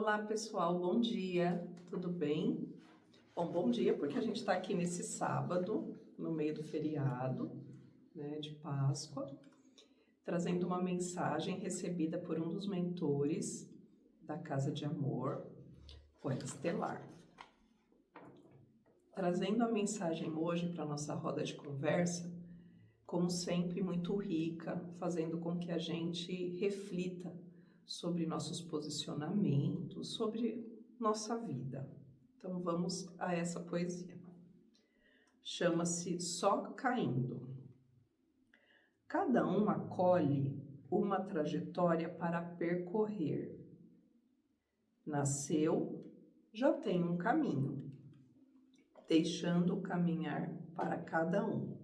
Olá pessoal, bom dia, tudo bem? Bom dia porque a gente está aqui nesse sábado, no meio do feriado, né, de Páscoa, trazendo uma mensagem recebida por um dos mentores da Casa de Amor, Poeta Estelar. Trazendo a mensagem hoje para a nossa roda de conversa, como sempre, muito rica, fazendo com que a gente reflita sobre nossos posicionamentos, sobre nossa vida. Então vamos a essa poesia. Chama-se Só Caindo. Cada um acolhe uma trajetória para percorrer. Nasceu, já tem um caminho, deixando caminhar para cada um.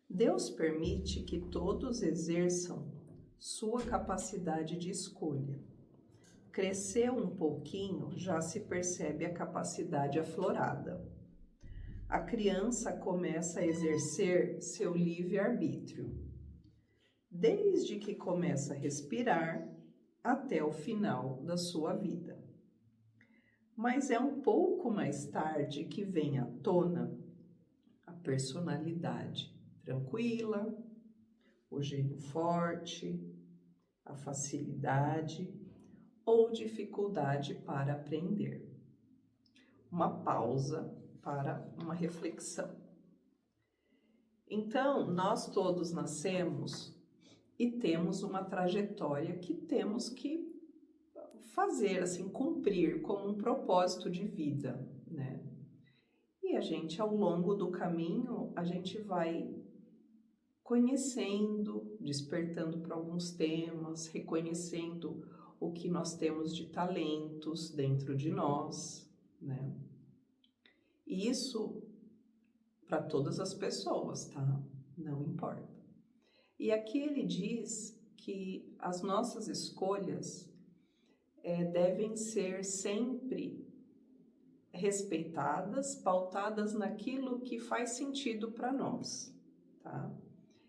Deus permite que todos exerçam sua capacidade de escolha. Cresceu um pouquinho, já se percebe a capacidade aflorada. A criança começa a exercer seu livre-arbítrio, desde que começa a respirar até o final da sua vida. Mas é um pouco mais tarde que vem à tona a personalidade tranquila, o gênio forte, a facilidade ou dificuldade para aprender. Uma pausa para uma reflexão. Então, nós todos nascemos e temos uma trajetória que temos que fazer, assim, cumprir como um propósito de vida, né? E a gente, ao longo do caminho, a gente vai conhecendo, despertando para alguns temas, reconhecendo o que nós temos de talentos dentro de nós, né? E isso para todas as pessoas, tá? Não importa. E aqui ele diz que as nossas escolhas devem ser sempre respeitadas, pautadas naquilo que faz sentido para nós, tá?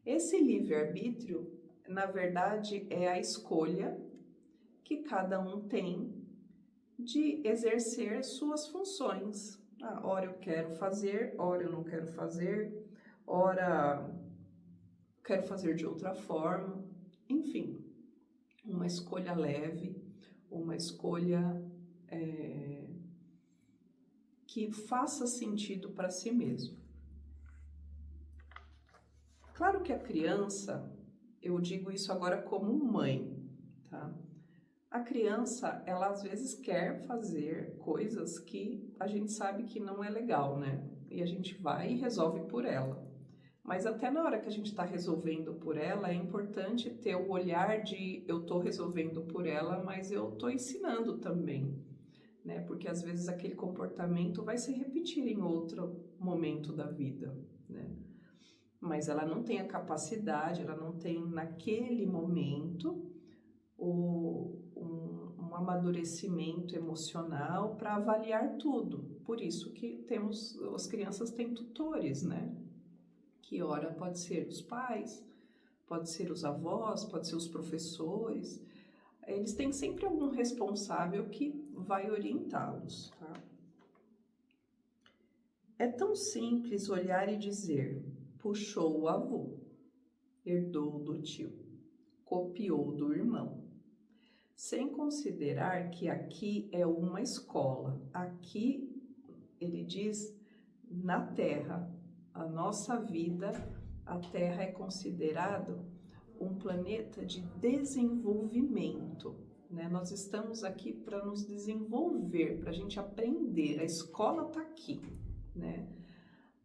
Esse livre-arbítrio, na verdade, é a escolha que cada um tem de exercer suas funções. Ora eu quero fazer, ora eu não quero fazer, ora quero fazer de outra forma. Enfim, uma escolha leve, uma escolha que faça sentido para si mesmo. Claro que a criança, eu digo isso agora como mãe, tá? A criança, ela às vezes quer fazer coisas que a gente sabe que não é legal, né? E a gente vai e resolve por ela. Mas até na hora que a gente está resolvendo por ela, é importante ter o olhar de eu estou resolvendo por ela, mas eu estou ensinando também, né? Porque às vezes aquele comportamento vai se repetir em outro momento da vida, né? Mas ela não tem a capacidade, ela não tem naquele momento um amadurecimento emocional para avaliar tudo. Por isso que as crianças têm tutores, né? Que ora pode ser os pais, pode ser os avós, pode ser os professores. Eles têm sempre algum responsável que vai orientá-los, tá? É tão simples olhar e dizer: puxou o avô, herdou do tio, copiou do irmão. Sem considerar que aqui é uma escola. Aqui, ele diz, na Terra, a nossa vida, a Terra é considerado um planeta de desenvolvimento, né? Nós estamos aqui para nos desenvolver, para a gente aprender. A escola está aqui, né?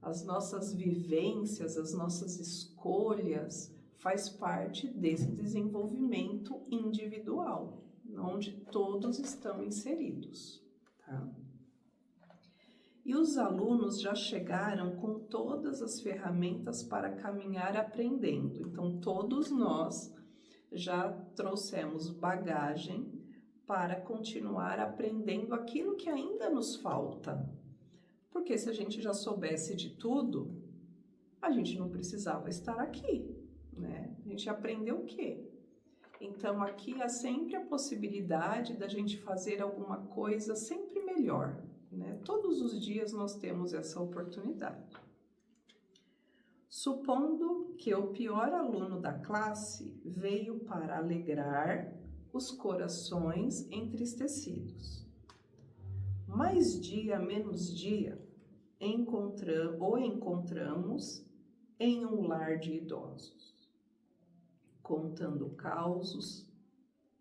As nossas vivências, as nossas escolhas faz parte desse desenvolvimento individual, onde todos estão inseridos, tá? E os alunos já chegaram com todas as ferramentas para caminhar aprendendo. Então, todos nós já trouxemos bagagem para continuar aprendendo aquilo que ainda nos falta. Porque se a gente já soubesse de tudo, a gente não precisava estar aqui, né? A gente aprendeu o quê? Então, aqui há sempre a possibilidade da gente fazer alguma coisa sempre melhor, né? Todos os dias nós temos essa oportunidade. Supondo que o pior aluno da classe veio para alegrar os corações entristecidos. Mais dia menos dia, encontramos em um lar de idosos, contando causos,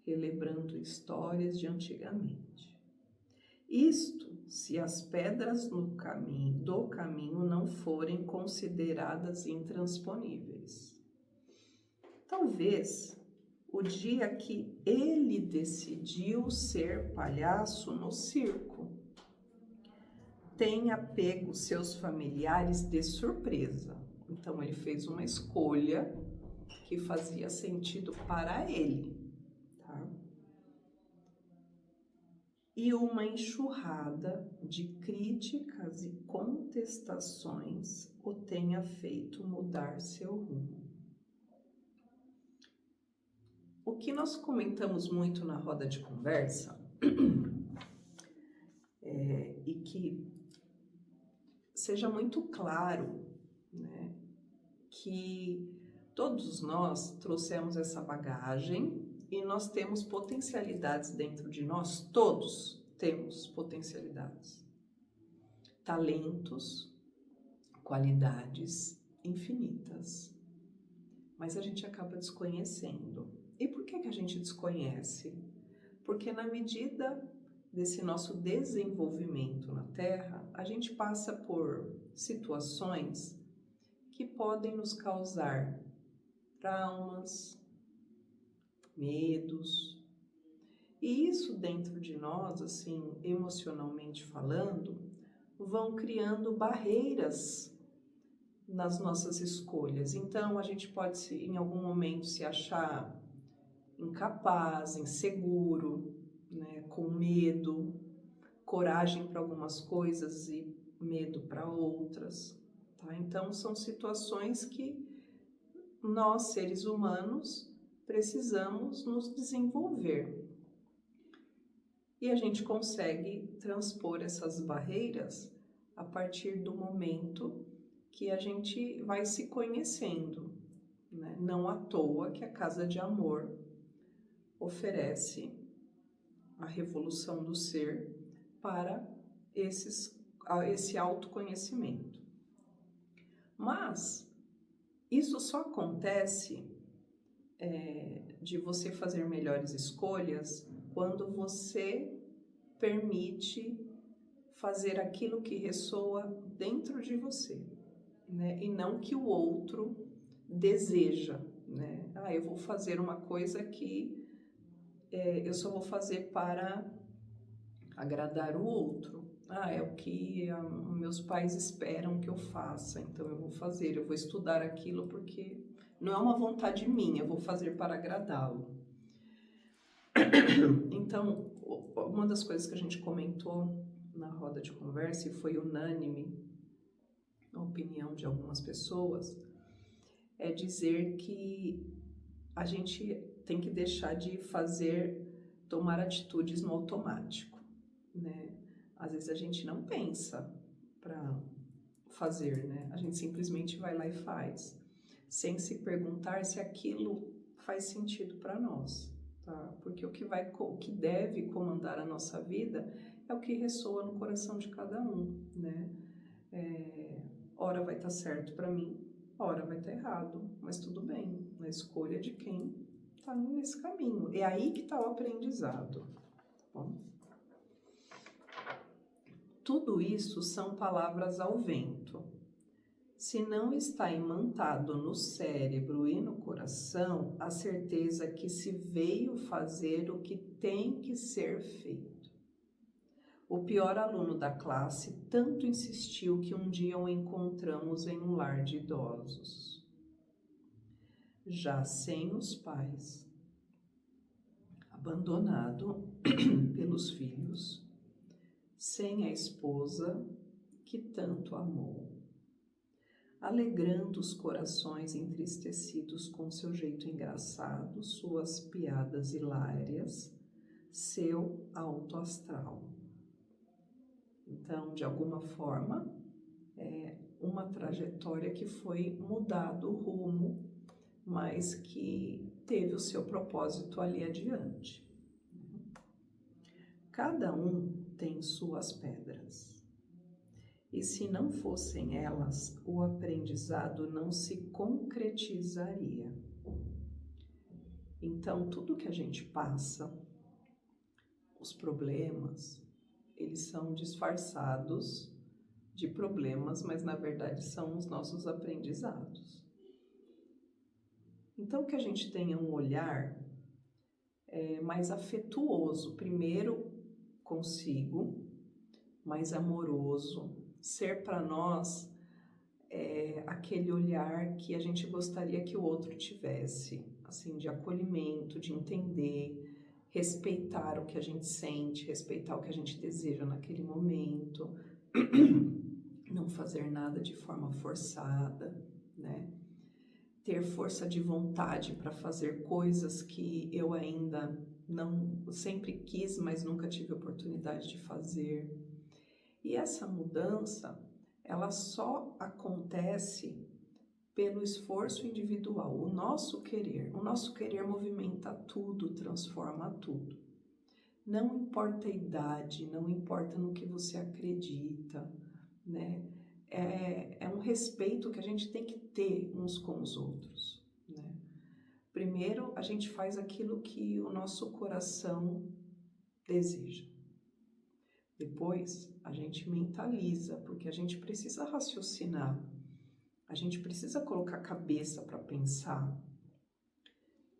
relembrando histórias de antigamente. Isto se as pedras do caminho não forem consideradas intransponíveis. Talvez o dia que ele decidiu ser palhaço no circo tenha pego seus familiares de surpresa. Então ele fez uma escolha que fazia sentido para ele, tá? E uma enxurrada de críticas e contestações o tenha feito mudar seu rumo. O que nós comentamos muito na roda de conversa e que seja muito claro, né, que todos nós trouxemos essa bagagem e nós temos potencialidades dentro de nós, todos temos potencialidades, talentos, qualidades infinitas, mas a gente acaba desconhecendo. E por que a gente desconhece? Porque na medida desse nosso desenvolvimento na Terra, a gente passa por situações que podem nos causar traumas, medos. E isso dentro de nós, assim, emocionalmente falando, vão criando barreiras nas nossas escolhas. Então, a gente pode, em algum momento, se achar incapaz, inseguro, né, com medo, coragem para algumas coisas e medo para outras. Tá? Então, são situações que nós, seres humanos, precisamos nos desenvolver. E a gente consegue transpor essas barreiras a partir do momento que a gente vai se conhecendo, né? Não à toa que a Casa de Amor oferece a revolução do ser para esse autoconhecimento. Mas isso só acontece de você fazer melhores escolhas quando você permite fazer aquilo que ressoa dentro de você, né? E não que o outro deseja, né? Eu vou fazer uma coisa que eu só vou fazer para agradar o outro. É o que meus pais esperam que eu faça, então eu vou fazer, eu vou estudar aquilo porque não é uma vontade minha, eu vou fazer para agradá-lo. Então, uma das coisas que a gente comentou na roda de conversa e foi unânime a opinião de algumas pessoas, é dizer que a gente tem que deixar de tomar atitudes no automático, né? Às vezes a gente não pensa para fazer, né? A gente simplesmente vai lá e faz, sem se perguntar se aquilo faz sentido para nós, tá? Porque o que deve comandar a nossa vida é o que ressoa no coração de cada um, né? Ora vai estar certo para mim, ora vai estar errado, mas tudo bem, na escolha de quem está nesse caminho. É aí que está o aprendizado, tá bom? Tudo isso são palavras ao vento. Se não está imantado no cérebro e no coração, a certeza que se veio fazer o que tem que ser feito. O pior aluno da classe tanto insistiu que um dia o encontramos em um lar de idosos, já sem os pais, abandonado pelos filhos, sem a esposa que tanto amou. alegrando os corações entristecidos com seu jeito engraçado, suas piadas hilárias, seu alto astral. Então, de alguma forma, é uma trajetória que foi mudado o rumo, mas que teve o seu propósito ali adiante. Cada um tem suas pedras. E se não fossem elas, o aprendizado não se concretizaria. Então, tudo que a gente passa, os problemas, eles são disfarçados de problemas, mas na verdade são os nossos aprendizados. Então, que a gente tenha um olhar mais afetuoso, primeiro consigo, mais amoroso, ser para nós aquele olhar que a gente gostaria que o outro tivesse, assim, de acolhimento, de entender, respeitar o que a gente sente, respeitar o que a gente deseja naquele momento, não fazer nada de forma forçada, né? Ter força de vontade para fazer coisas que eu ainda não sempre quis, mas nunca tive oportunidade de fazer. E essa mudança, ela só acontece pelo esforço individual. O nosso querer movimenta tudo, transforma tudo. Não importa a idade, não importa no que você acredita, né? É um respeito que a gente tem que ter uns com os outros, né? Primeiro, a gente faz aquilo que o nosso coração deseja. Depois, a gente mentaliza, porque a gente precisa raciocinar, a gente precisa colocar a cabeça para pensar,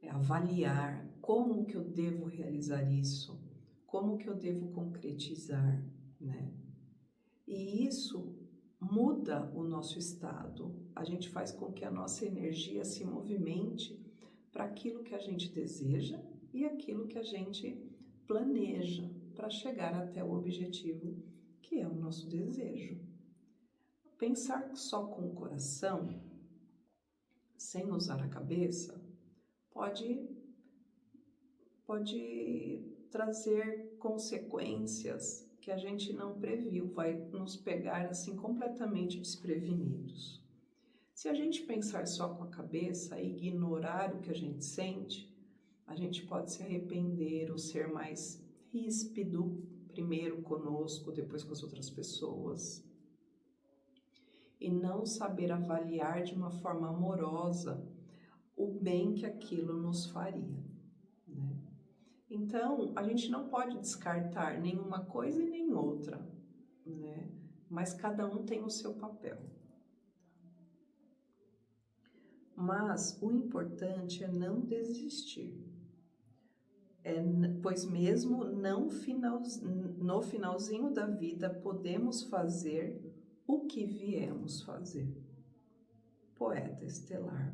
avaliar como que eu devo realizar isso, como que eu devo concretizar, né? E isso muda o nosso estado, a gente faz com que a nossa energia se movimente para aquilo que a gente deseja e aquilo que a gente planeja para chegar até o objetivo, que é o nosso desejo. Pensar só com o coração, sem usar a cabeça, pode trazer consequências que a gente não previu, vai nos pegar assim completamente desprevenidos. Se a gente pensar só com a cabeça e ignorar o que a gente sente, a gente pode se arrepender ou ser mais ríspido, primeiro conosco, depois com as outras pessoas. E não saber avaliar de uma forma amorosa o bem que aquilo nos faria, né? Então, a gente não pode descartar nenhuma coisa e nem outra, né? Mas cada um tem o seu papel. Mas o importante é não desistir. Pois mesmo no finalzinho da vida podemos fazer o que viemos fazer. Poeta estelar,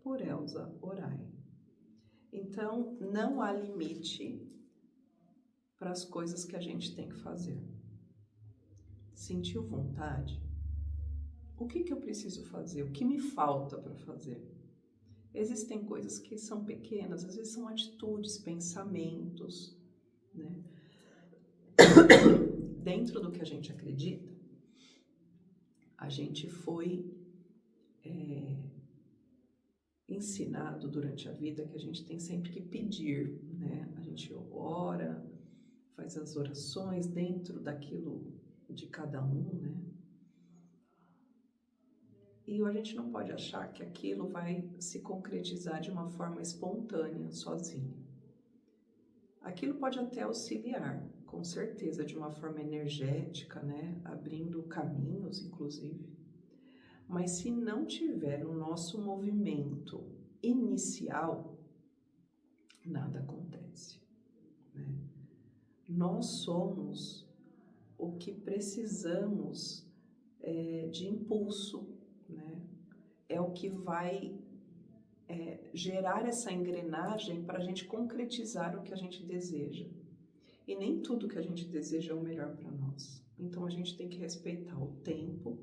por Elza Orai. Então, não há limite para as coisas que a gente tem que fazer. Sentiu vontade? O que eu preciso fazer? O que me falta para fazer? Existem coisas que são pequenas, às vezes são atitudes, pensamentos, né? Dentro do que a gente acredita, a gente foi ensinado durante a vida que a gente tem sempre que pedir, né? A gente ora, faz as orações dentro daquilo de cada um, né? E a gente não pode achar que aquilo vai se concretizar de uma forma espontânea, sozinho. Aquilo pode até auxiliar, com certeza, de uma forma energética, né? Abrindo caminhos, inclusive. Mas se não tiver o nosso movimento inicial, nada acontece, né? Nós somos o que precisamos de impulso, né? É o que vai gerar essa engrenagem para a gente concretizar o que a gente deseja. E nem tudo que a gente deseja é o melhor para nós. Então a gente tem que respeitar o tempo,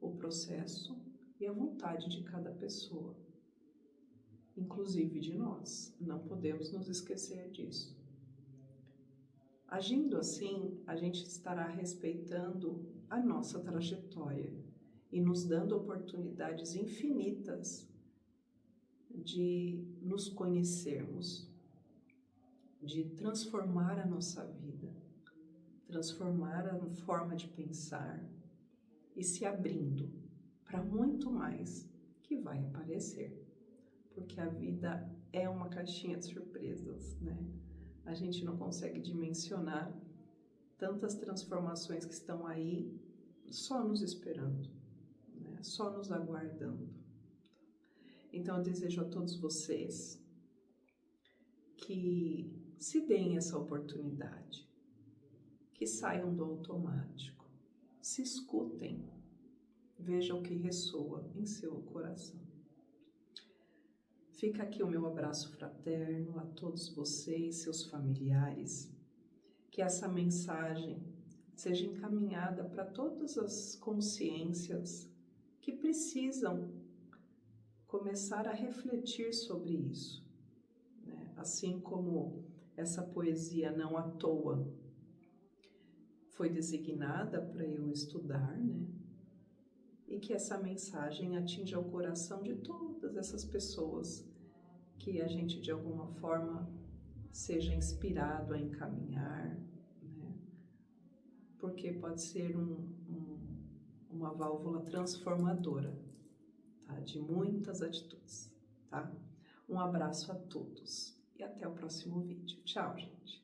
o processo e a vontade de cada pessoa, inclusive de nós. Não podemos nos esquecer disso. Agindo assim, a gente estará respeitando a nossa trajetória e nos dando oportunidades infinitas de nos conhecermos, de transformar a nossa vida, transformar a forma de pensar e se abrindo para muito mais que vai aparecer. Porque a vida é uma caixinha de surpresas, né? A gente não consegue dimensionar tantas transformações que estão aí só nos esperando, né? Só nos aguardando. Então eu desejo a todos vocês que se deem essa oportunidade, que saiam do automático, se escutem, vejam o que ressoa em seu coração. Fica aqui o meu abraço fraterno a todos vocês, seus familiares, que essa mensagem seja encaminhada para todas as consciências que precisam começar a refletir sobre isso, né? Assim como essa poesia não à toa foi designada para eu estudar, né? E que essa mensagem atinja o coração de todas essas pessoas, que a gente de alguma forma seja inspirado a encaminhar, né? Porque pode ser uma válvula transformadora, tá? De muitas atitudes, tá? Um abraço a todos e até o próximo vídeo. Tchau, gente!